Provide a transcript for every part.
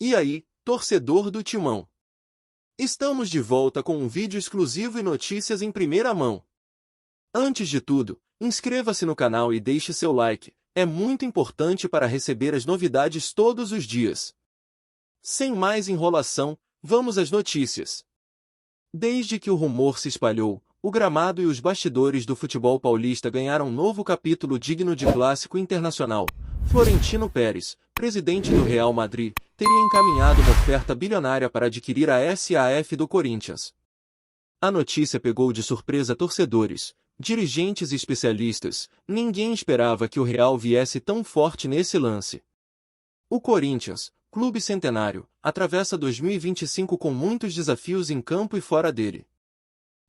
E aí, torcedor do Timão? Estamos de volta com um vídeo exclusivo e notícias em primeira mão. Antes de tudo, inscreva-se no canal e deixe seu like, é muito importante para receber as novidades todos os dias. Sem mais enrolação, vamos às notícias. Desde que o rumor se espalhou, o gramado e os bastidores do futebol paulista ganharam um novo capítulo digno de clássico internacional. Florentino Pérez, presidente do Real Madrid, teria encaminhado uma oferta bilionária para adquirir a SAF do Corinthians. A notícia pegou de surpresa torcedores, dirigentes e especialistas. Ninguém esperava que o Real viesse tão forte nesse lance. O Corinthians, clube centenário, atravessa 2025 com muitos desafios em campo e fora dele.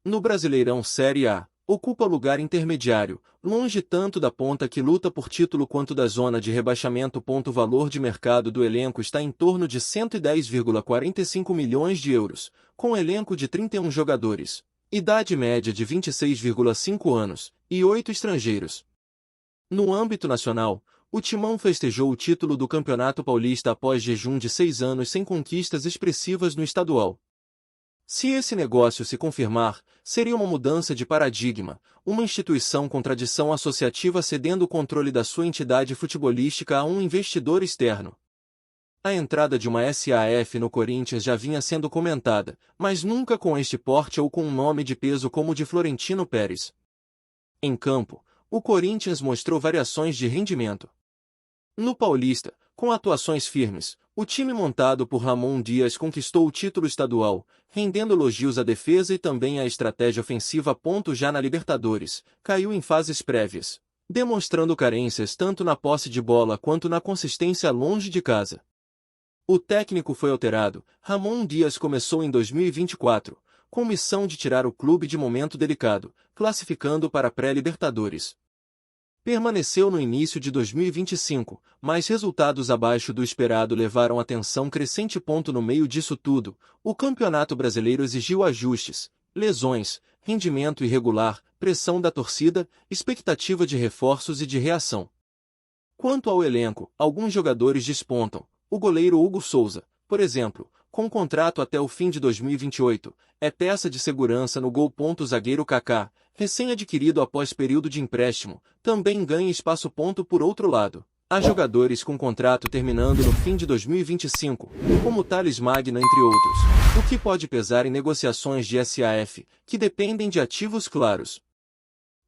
No Brasileirão Série A, ocupa lugar intermediário, longe tanto da ponta que luta por título quanto da zona de rebaixamento. O valor de mercado do elenco está em torno de 110,45 milhões de euros, com elenco de 31 jogadores, idade média de 26,5 anos, e 8 estrangeiros. No âmbito nacional, o Timão festejou o título do Campeonato Paulista após jejum de 6 anos sem conquistas expressivas no estadual. Se esse negócio se confirmar, seria uma mudança de paradigma, uma instituição com tradição associativa cedendo o controle da sua entidade futebolística a um investidor externo. A entrada de uma SAF no Corinthians já vinha sendo comentada, mas nunca com este porte ou com um nome de peso como o de Florentino Pérez. Em campo, o Corinthians mostrou variações de rendimento. No Paulista, com atuações firmes, o time montado por Ramon Dias conquistou o título estadual, rendendo elogios à defesa e também à estratégia ofensiva. Já na Libertadores, caiu em fases prévias, demonstrando carências tanto na posse de bola quanto na consistência longe de casa. O técnico foi alterado. Ramon Dias começou em 2024, com missão de tirar o clube de momento delicado, classificando para a pré-Libertadores. Permaneceu no início de 2025, mas resultados abaixo do esperado levaram a tensão crescente. No meio disso tudo, o Campeonato Brasileiro exigiu ajustes, lesões, rendimento irregular, pressão da torcida, expectativa de reforços e de reação. Quanto ao elenco, alguns jogadores despontam. O goleiro Hugo Souza, por exemplo, com contrato até o fim de 2028, é peça de segurança no gol. O zagueiro Kaká, recém-adquirido após período de empréstimo, também ganha espaço. Por outro lado, há jogadores com contrato terminando no fim de 2025, como Thales Magno entre outros, o que pode pesar em negociações de SAF, que dependem de ativos claros.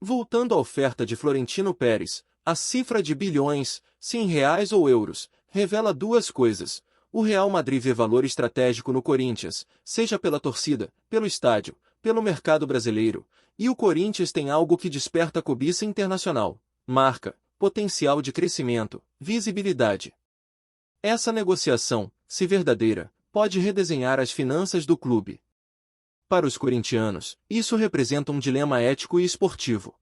Voltando à oferta de Florentino Pérez, a cifra de bilhões, se em reais ou euros, revela duas coisas. O Real Madrid vê valor estratégico no Corinthians, seja pela torcida, pelo estádio, pelo mercado brasileiro, e o Corinthians tem algo que desperta cobiça internacional: marca, potencial de crescimento, visibilidade. Essa negociação, se verdadeira, pode redesenhar as finanças do clube. Para os corintianos, isso representa um dilema ético e esportivo.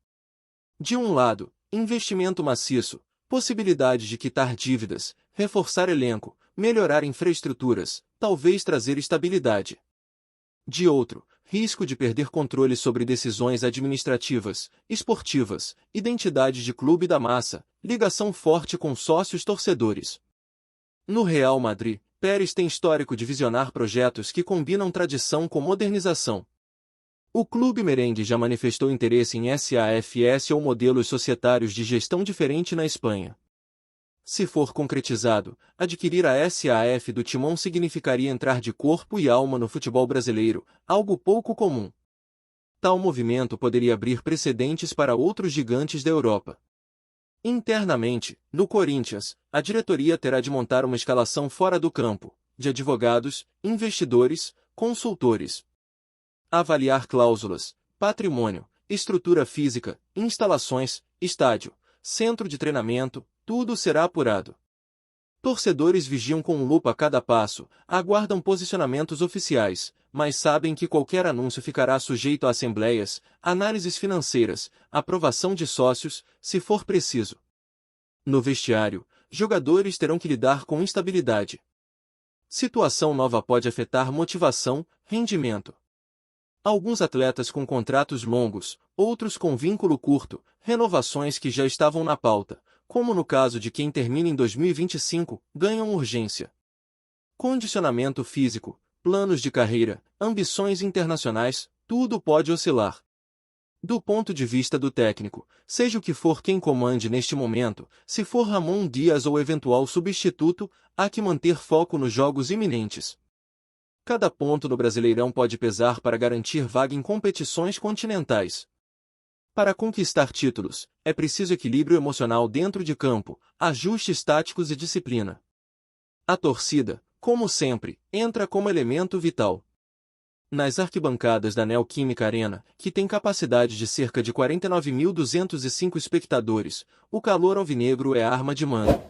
De um lado, investimento maciço, possibilidade de quitar dívidas, reforçar elenco, melhorar infraestruturas, talvez trazer estabilidade. De outro, risco de perder controle sobre decisões administrativas, esportivas, identidade de clube da massa, ligação forte com sócios torcedores. No Real Madrid, Pérez tem histórico de visionar projetos que combinam tradição com modernização. O clube merengue já manifestou interesse em SAFs ou modelos societários de gestão diferente na Espanha. Se for concretizado, adquirir a SAF do Timão significaria entrar de corpo e alma no futebol brasileiro, algo pouco comum. Tal movimento poderia abrir precedentes para outros gigantes da Europa. Internamente, no Corinthians, a diretoria terá de montar uma escalação fora do campo, de advogados, investidores, consultores. Avaliar cláusulas, patrimônio, estrutura física, instalações, estádio, centro de treinamento, tudo será apurado. Torcedores vigiam com lupa cada passo, aguardam posicionamentos oficiais, mas sabem que qualquer anúncio ficará sujeito a assembleias, análises financeiras, aprovação de sócios, se for preciso. No vestiário, jogadores terão que lidar com instabilidade. Situação nova pode afetar motivação, rendimento. Alguns atletas com contratos longos, outros com vínculo curto, renovações que já estavam na pauta, como no caso de quem termina em 2025, ganham urgência. Condicionamento físico, planos de carreira, ambições internacionais, tudo pode oscilar. Do ponto de vista do técnico, seja o que for quem comande neste momento, se for Ramon Dias ou eventual substituto, há que manter foco nos jogos iminentes. Cada ponto no Brasileirão pode pesar para garantir vaga em competições continentais. Para conquistar títulos, é preciso equilíbrio emocional dentro de campo, ajustes táticos e disciplina. A torcida, como sempre, entra como elemento vital. Nas arquibancadas da Neoquímica Arena, que tem capacidade de cerca de 49.205 espectadores, o calor alvinegro é arma de mando.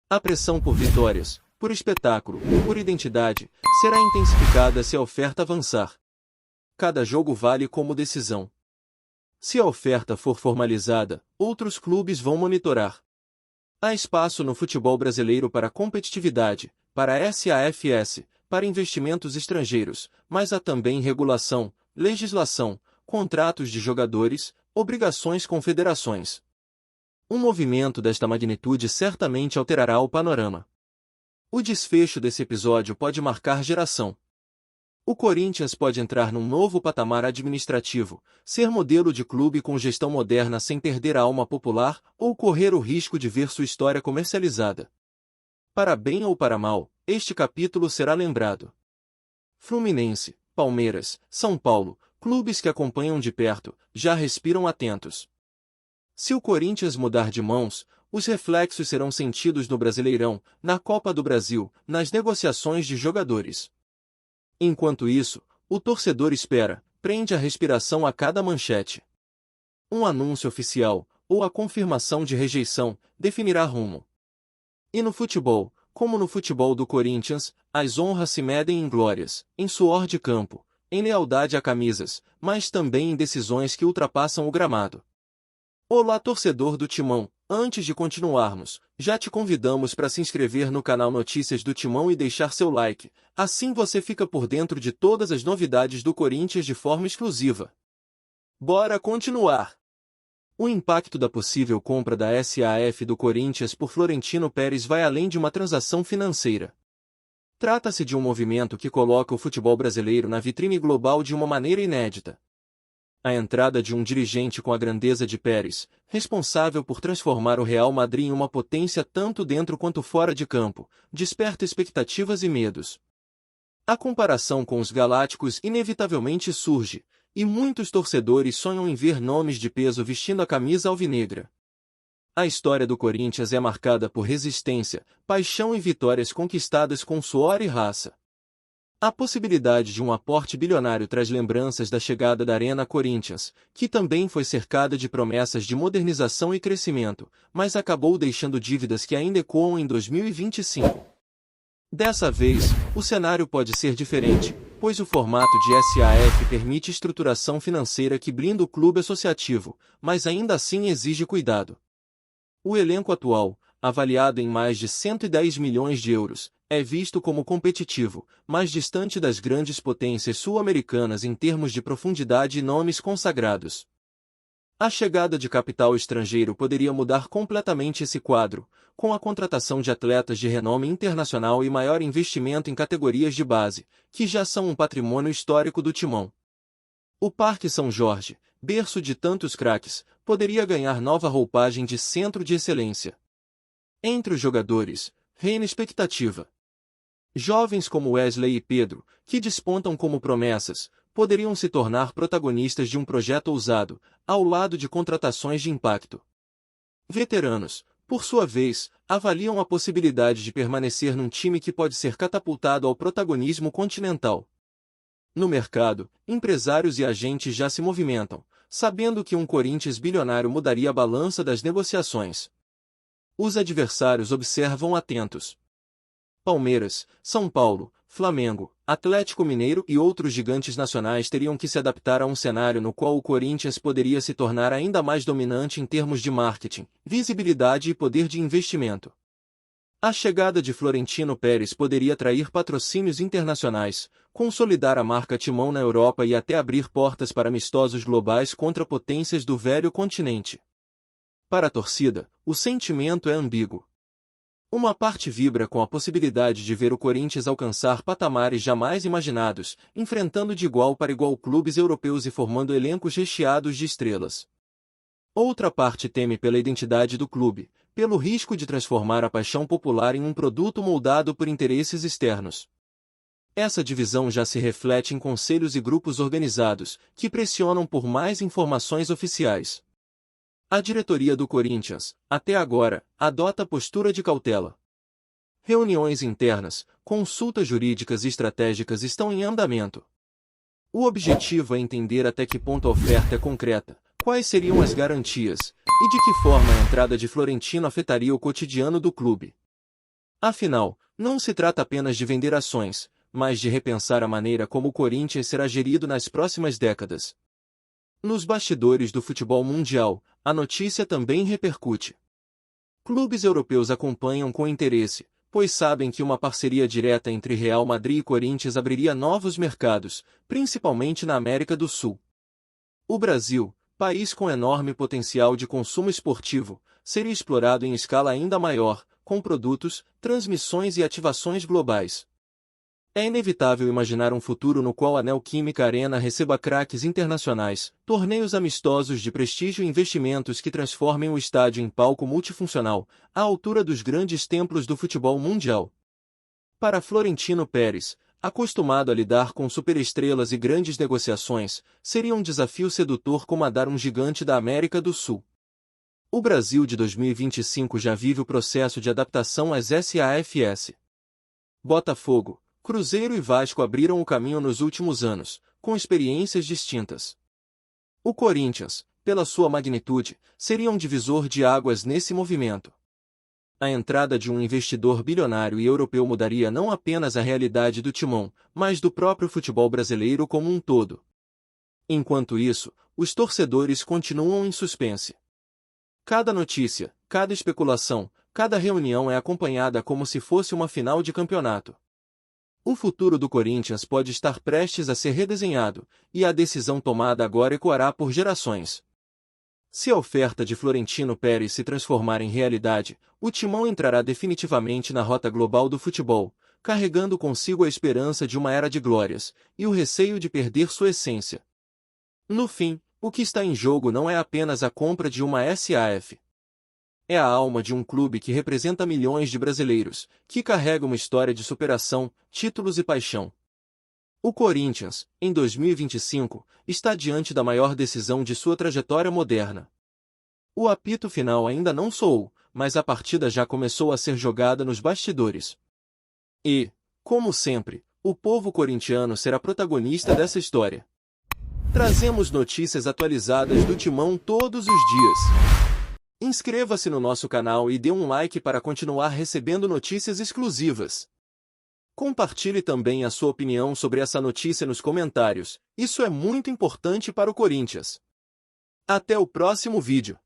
A pressão por vitórias, por espetáculo, por identidade, será intensificada se a oferta avançar. Cada jogo vale como decisão. Se a oferta for formalizada, outros clubes vão monitorar. Há espaço no futebol brasileiro para competitividade, para SAFS, para investimentos estrangeiros, mas há também regulação, legislação, contratos de jogadores, obrigações com federações. Um movimento desta magnitude certamente alterará o panorama. O desfecho desse episódio pode marcar geração. O Corinthians pode entrar num novo patamar administrativo, ser modelo de clube com gestão moderna sem perder a alma popular, ou correr o risco de ver sua história comercializada. Para bem ou para mal, este capítulo será lembrado. Fluminense, Palmeiras, São Paulo, clubes que acompanham de perto, já respiram atentos. Se o Corinthians mudar de mãos, os reflexos serão sentidos no Brasileirão, na Copa do Brasil, nas negociações de jogadores. Enquanto isso, o torcedor espera, prende a respiração a cada manchete. Um anúncio oficial, ou a confirmação de rejeição, definirá rumo. E no futebol, como no futebol do Corinthians, as honras se medem em glórias, em suor de campo, em lealdade a camisas, mas também em decisões que ultrapassam o gramado. Olá, torcedor do Timão! Antes de continuarmos, já te convidamos para se inscrever no canal Notícias do Timão e deixar seu like, assim você fica por dentro de todas as novidades do Corinthians de forma exclusiva. Bora continuar! O impacto da possível compra da SAF do Corinthians por Florentino Pérez vai além de uma transação financeira. Trata-se de um movimento que coloca o futebol brasileiro na vitrine global de uma maneira inédita. A entrada de um dirigente com a grandeza de Pérez, responsável por transformar o Real Madrid em uma potência tanto dentro quanto fora de campo, desperta expectativas e medos. A comparação com os galácticos inevitavelmente surge, e muitos torcedores sonham em ver nomes de peso vestindo a camisa alvinegra. A história do Corinthians é marcada por resistência, paixão e vitórias conquistadas com suor e raça. A possibilidade de um aporte bilionário traz lembranças da chegada da Arena Corinthians, que também foi cercada de promessas de modernização e crescimento, mas acabou deixando dívidas que ainda ecoam em 2025. Dessa vez, o cenário pode ser diferente, pois o formato de SAF permite estruturação financeira que blinda o clube associativo, mas ainda assim exige cuidado. O elenco atual, avaliado em mais de 110 milhões de euros, é visto como competitivo, mas distante das grandes potências sul-americanas em termos de profundidade e nomes consagrados. A chegada de capital estrangeiro poderia mudar completamente esse quadro, com a contratação de atletas de renome internacional e maior investimento em categorias de base, que já são um patrimônio histórico do Timão. O Parque São Jorge, berço de tantos craques, poderia ganhar nova roupagem de centro de excelência. Entre os jogadores, reina expectativa. Jovens como Wesley e Pedro, que despontam como promessas, poderiam se tornar protagonistas de um projeto ousado, ao lado de contratações de impacto. Veteranos, por sua vez, avaliam a possibilidade de permanecer num time que pode ser catapultado ao protagonismo continental. No mercado, empresários e agentes já se movimentam, sabendo que um Corinthians bilionário mudaria a balança das negociações. Os adversários observam atentos. Palmeiras, São Paulo, Flamengo, Atlético Mineiro e outros gigantes nacionais teriam que se adaptar a um cenário no qual o Corinthians poderia se tornar ainda mais dominante em termos de marketing, visibilidade e poder de investimento. A chegada de Florentino Pérez poderia atrair patrocínios internacionais, consolidar a marca Timão na Europa e até abrir portas para amistosos globais contra potências do velho continente. Para a torcida, o sentimento é ambíguo. Uma parte vibra com a possibilidade de ver o Corinthians alcançar patamares jamais imaginados, enfrentando de igual para igual clubes europeus e formando elencos recheados de estrelas. Outra parte teme pela identidade do clube, pelo risco de transformar a paixão popular em um produto moldado por interesses externos. Essa divisão já se reflete em conselhos e grupos organizados, que pressionam por mais informações oficiais. A diretoria do Corinthians, até agora, adota postura de cautela. Reuniões internas, consultas jurídicas e estratégicas estão em andamento. O objetivo é entender até que ponto a oferta é concreta, quais seriam as garantias, e de que forma a entrada de Florentino afetaria o cotidiano do clube. Afinal, não se trata apenas de vender ações, mas de repensar a maneira como o Corinthians será gerido nas próximas décadas. Nos bastidores do futebol mundial, a notícia também repercute. Clubes europeus acompanham com interesse, pois sabem que uma parceria direta entre Real Madrid e Corinthians abriria novos mercados, principalmente na América do Sul. O Brasil, país com enorme potencial de consumo esportivo, seria explorado em escala ainda maior, com produtos, transmissões e ativações globais. É inevitável imaginar um futuro no qual a Neoquímica Arena receba craques internacionais, torneios amistosos de prestígio e investimentos que transformem o estádio em palco multifuncional, à altura dos grandes templos do futebol mundial. Para Florentino Pérez, acostumado a lidar com superestrelas e grandes negociações, seria um desafio sedutor comandar um gigante da América do Sul. O Brasil de 2025 já vive o processo de adaptação às SAFs. Botafogo, Cruzeiro e Vasco abriram o caminho nos últimos anos, com experiências distintas. O Corinthians, pela sua magnitude, seria um divisor de águas nesse movimento. A entrada de um investidor bilionário e europeu mudaria não apenas a realidade do timão, mas do próprio futebol brasileiro como um todo. Enquanto isso, os torcedores continuam em suspense. Cada notícia, cada especulação, cada reunião é acompanhada como se fosse uma final de campeonato. O futuro do Corinthians pode estar prestes a ser redesenhado, e a decisão tomada agora ecoará por gerações. Se a oferta de Florentino Pérez se transformar em realidade, o timão entrará definitivamente na rota global do futebol, carregando consigo a esperança de uma era de glórias, e o receio de perder sua essência. No fim, o que está em jogo não é apenas a compra de uma SAF. É a alma de um clube que representa milhões de brasileiros, que carrega uma história de superação, títulos e paixão. O Corinthians, em 2025, está diante da maior decisão de sua trajetória moderna. O apito final ainda não soou, mas a partida já começou a ser jogada nos bastidores. E, como sempre, o povo corintiano será protagonista dessa história. Trazemos notícias atualizadas do Timão todos os dias. Inscreva-se no nosso canal e dê um like para continuar recebendo notícias exclusivas. Compartilhe também a sua opinião sobre essa notícia nos comentários, isso é muito importante para o Corinthians. Até o próximo vídeo.